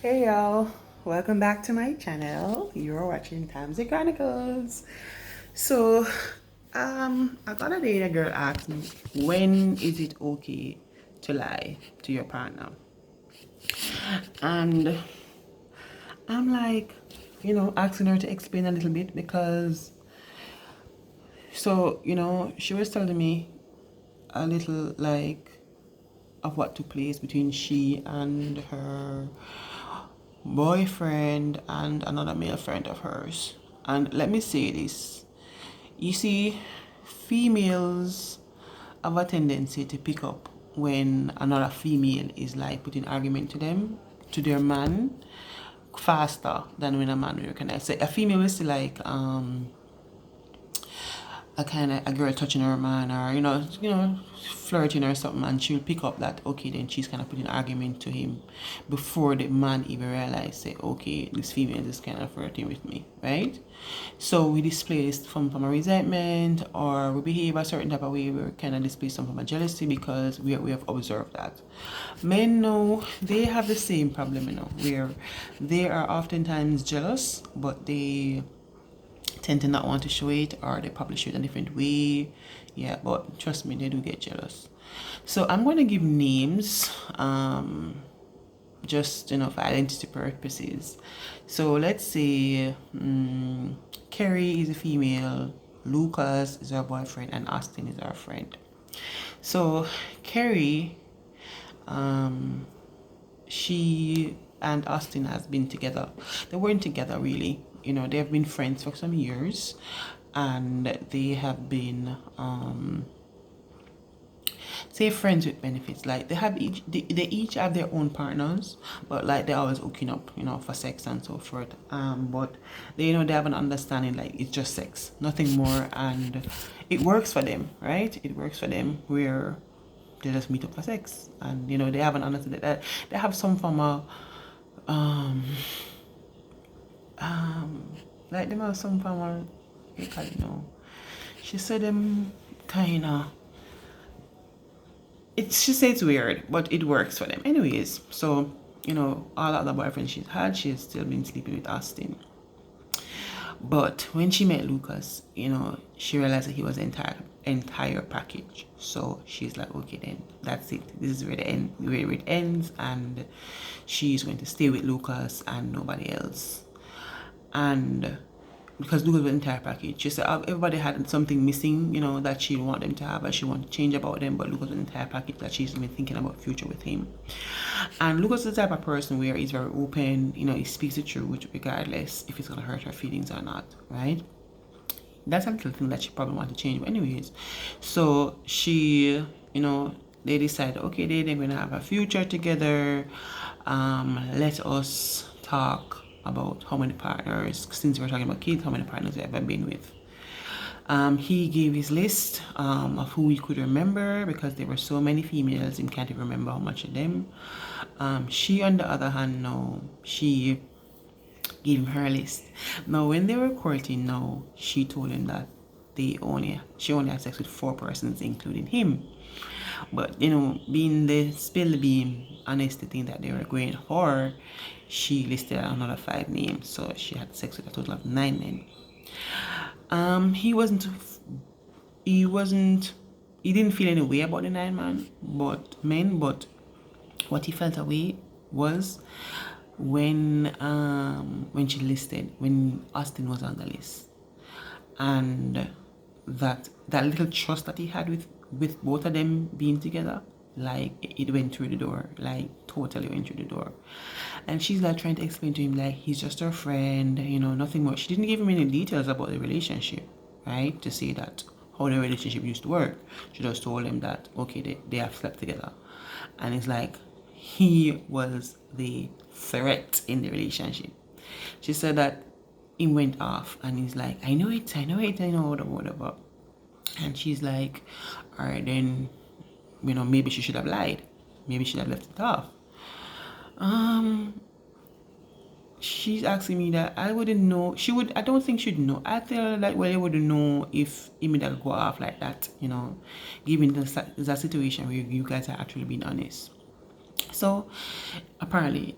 Hey y'all, welcome back to my channel. You're watching Tamsy Chronicles. So, I got a day a girl asked me, when is it okay to lie to your partner? And I'm like, asking her to explain a little bit because, she was telling me a little like of what took place between she and her boyfriend and another male friend of hers. And let me say this. You see, females have a tendency to pick up when another female is like putting argument to them, to their man, faster than when a man will recognize. So a female is still like a kind of a girl touching her man, or flirting or something, and she'll pick up that okay, then she's kind of putting an argument to him before the man even realize, say, okay, this female is kind of flirting with me, right? So we display this from a resentment, or we behave a certain type of way. We kind of display some from a jealousy because we have observed that men know they have the same problem, where they are oftentimes jealous, but they tend to not want to show it, or they probably show it a different way. Yeah, but trust me, they do get jealous. So I'm going to give names, just for identity purposes. So let's say Kerry is a female, Lucas is our boyfriend, and Austin is our friend. So Kerry, she and Austin has been together. They weren't together really. They have been friends for some years, and they have been say friends with benefits. Like they each have their own partners, but like they're always hooking up, for sex and so forth. But they they have an understanding like it's just sex, nothing more, and it works for them, right? It works for them where they just meet up for sex, and they have an understanding that they have some form of like them have some form of, you call it, she said them kind of, she said it's weird, but it works for them anyways. So all the other boyfriends she's had, she's still been sleeping with Austin. But when she met Lucas, she realized that he was entire package. So she's like, okay, then that's it. This is where it ends, and she's going to stay with Lucas and nobody else. And because Lucas was an entire package, she said everybody had something missing, that she want them to have, and she wanted to change about them, but Lucas was an entire package that she's been thinking about future with him. And Lucas is the type of person where he's very open, he speaks the truth regardless if it's gonna hurt her feelings or not, right? That's a little thing that she probably want to change, but anyways. So she, they decided, okay, they're gonna have a future together. Let us talk about how many partners, since we're talking about kids, how many partners we've ever been with. He gave his list of who he could remember, because there were so many females, he can't even remember how much of them. She, on the other hand, no, she gave him her list. Now, when they were courting, now she told him that she only had sex with 4 persons, including him. But being the spill being honest, the thing that they were going for, she listed another 5 names. So she had sex with a total of 9 men. He didn't feel any way about the 9 men, but what he felt away was when Austin was on the list, and that little trust that he had with both of them being together, like it went through the door, like totally went through the door. And she's like trying to explain to him like he's just her friend, nothing more. She didn't give him any details about the relationship, right, to say that how the relationship used to work. She just told him that okay, they have slept together. And it's like he was the threat in the relationship. She said that he went off, and he's like, I know it, whatever. And she's like, all right, then, maybe she should have lied. Maybe she should have left it off. She's asking me that I wouldn't know. I don't think she'd know. I feel like, well, I wouldn't know if immediately go off like that, given the situation where you guys are actually being honest. So apparently,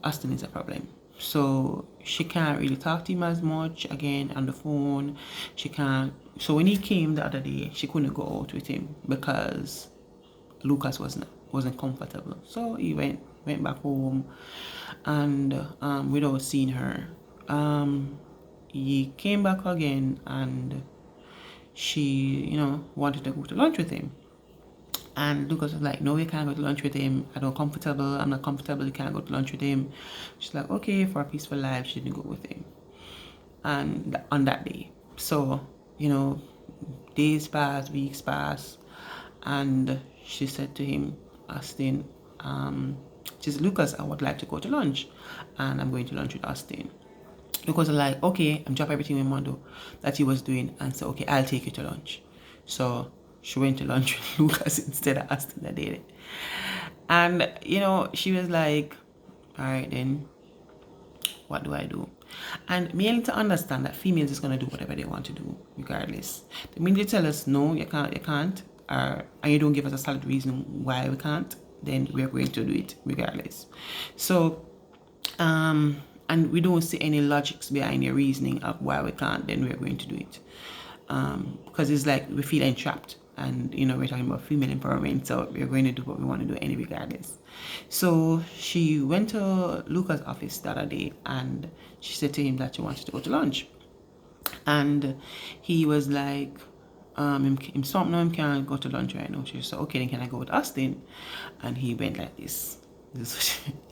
Austin is a problem. So she can't really talk to him as much again on the phone. She can't. So when he came the other day, she couldn't go out with him because Lucas wasn't comfortable. So he went back home, and without seeing her, he came back again, and she wanted to go to lunch with him. And Lucas was like, no, you can't go to lunch with him. I'm not comfortable. You can't go to lunch with him. She's like, okay, for a peaceful life, she didn't go with him. And on that day. So, days pass, weeks pass. And she said to him, Austin, she said, Lucas, I would like to go to lunch. And I'm going to lunch with Austin. Lucas was like, okay, I'm dropping everything in Mondo that he was doing. And so, okay, I'll take you to lunch. So she went to lunch with Lucas instead of Austin that day. And, she was like, all right, then, what do I do? And me need to understand that females is going to do whatever they want to do, regardless. The minute they tell us, no, you can't, and you don't give us a solid reason why we can't, then we're going to do it, regardless. So, and we don't see any logics behind your reasoning of why we can't, then we're going to do it. Because it's like we feel entrapped, and we're talking about female empowerment, so we're going to do what we want to do any regardless. So she went to Lucas' office the other day, and she said to him that she wanted to go to lunch, and he was like, him something, no, him can't go to lunch right now. She said, okay, then can I go with Austin? And he went like this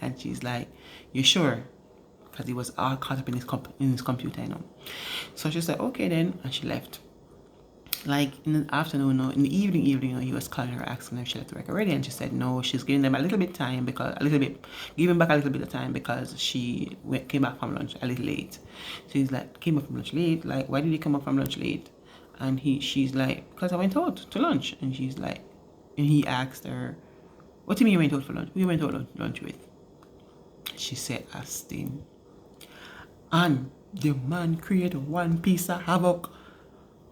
and she's like, you sure? Because he was all caught up in his computer, So she said, okay then, and she left. Like in the afternoon, in the evening, he was calling her, asking if she left work already, and she said no, she's giving them a little bit time, giving back a little bit of time because she came back from lunch a little late. So he's like, came back from lunch late, like why did you come up from lunch late? And she's like, because I went out to lunch. And she's like, and he asked her, what do you mean you went out for lunch? Who you went out to lunch with? She said, Austin. And the man created one piece of havoc.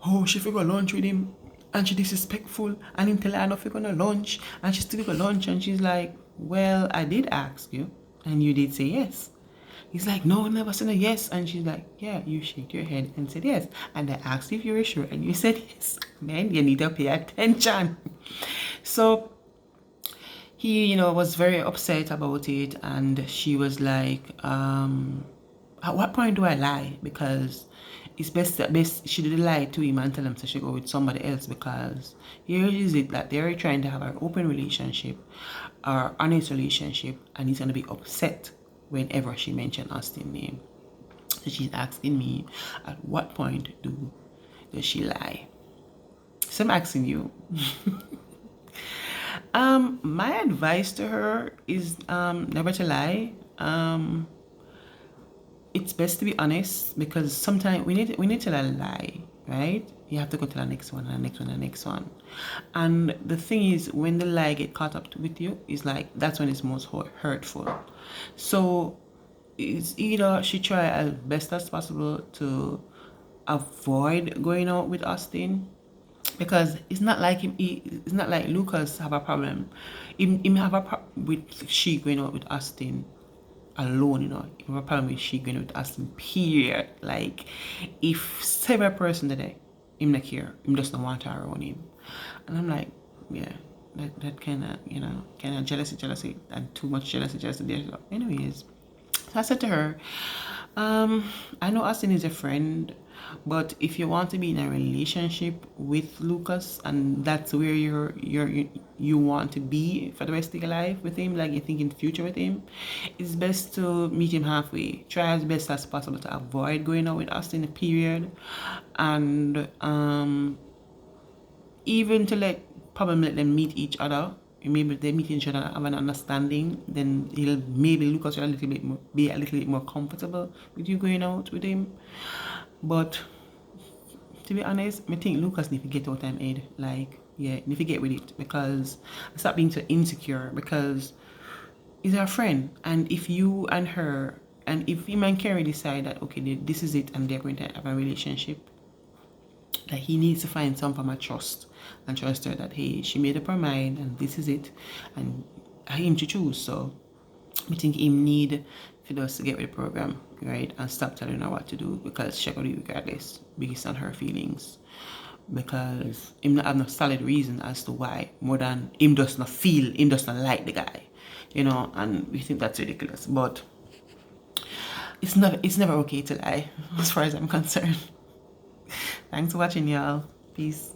Oh, she figure lunch with him, and she disrespectful, and him tell her not figure no lunch, and she still go lunch, and she's like, well, I did ask you, and you did say yes. He's like, no, I never said a yes. And she's like, yeah, you shake your head and said yes. And I asked if you were sure, and you said yes. Man, you need to pay attention. So he, was very upset about it, and she was like, at what point do I lie? Because it's best she didn't lie to him and tell him to she go with somebody else, because here is it that they're trying to have an open relationship or honest relationship, and he's going to be upset whenever she mentioned Austin's name. So she's asking me, at what point does she lie? So I'm asking you. My advice to her is never to lie. It's best to be honest, because sometimes we need to lie, right? You have to go to the next one and the next one and the next one. And the thing is, when the lie get caught up with you, is like that's when it's most hurtful. So it's either she try as best as possible to avoid going out with Austin, because it's not like it's not like Lucas have a problem. Him have a problem with she going out with Austin alone, you have a problem with she going with Austin, period. Like if several person today, him not care, him just don't want her around him. And I'm like, yeah, that kind of jealousy, and too much jealousy there. So anyways, so I said to her, I know Austin is a friend, but if you want to be in a relationship with Lucas, and that's where you want to be for the rest of your life with him, like you think in the future with him, it's best to meet him halfway. Try as best as possible to avoid going out with Austin, period. And even to let them meet each other. Maybe they meet each other and have an understanding, then Lucas will be a little bit more comfortable with you going out with him. But to be honest, I think Lucas need to get out of his head. Like, yeah, need to get with it, because stop being so insecure, because he's our friend. And if you and her, and if him and Carrie decide that, okay, this is it, and they're going to have a relationship, that he needs to find some form of trust, and trust her that, hey, she made up her mind, and this is it, and him to choose. So I think him need for us to get with the program, right, and stop telling her what to do, because she could do it regardless based on her feelings. Because him not have no solid reason as to why, more than him does not feel, him does not like the guy, you know, and we think that's ridiculous. But it's never okay to lie, as far as I'm concerned. Thanks for watching, y'all. Peace.